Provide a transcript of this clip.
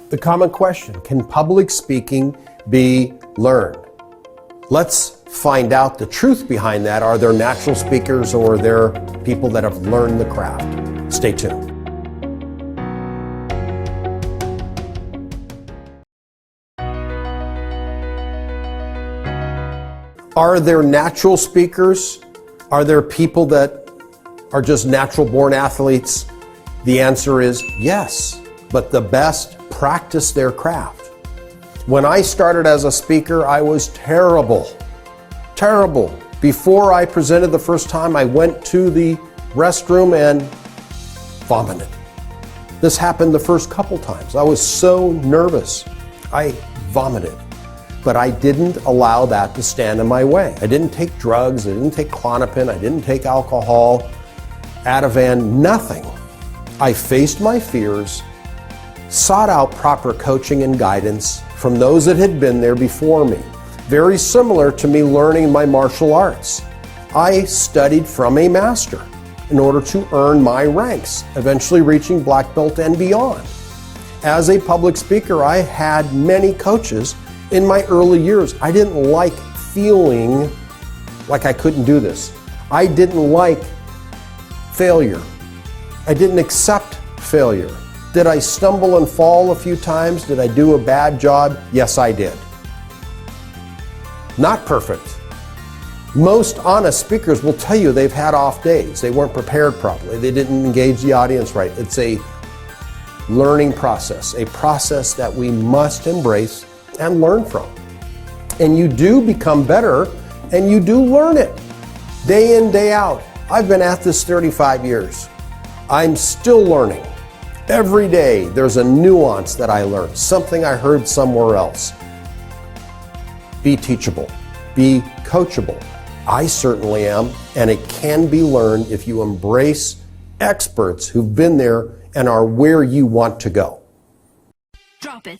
The common question, can public speaking be learned? Let's find out the truth behind that. Are there natural speakers or are there people that have learned the craft? Stay tuned. Are there natural speakers? Are there people that are just natural born athletes? The answer is yes, but the best practice their craft. When I started as a speaker, I was terrible. Before I presented the first time, I went to the restroom and vomited. This happened the first couple times. I was so nervous. I vomited. But I didn't allow that to stand in my way. I didn't take drugs, I didn't take Klonopin, I didn't take alcohol, Ativan, nothing. I faced my fears, sought out proper coaching and guidance from those that had been there before me. Very similar to me learning my martial arts. I studied from a master in order to earn my ranks, eventually reaching black belt and beyond. As a public speaker, I had many coaches. In my early years, I didn't like feeling like I couldn't do this. I didn't like failure. I didn't accept failure. Did I stumble and fall a few times? Did I do a bad job? Yes, I did. Not perfect. Most honest speakers will tell you they've had off days. They weren't prepared properly. They didn't engage the audience right. It's a learning process, a process that we must embrace and learn from. And you do become better and you do learn it day in, day out. I've been at this 35 years. I'm still learning. Every day there's a nuance that I learned, something I heard somewhere else. Be teachable, be coachable. I certainly am, and it can be learned if you embrace experts who've been there and are where you want to go. Drop it.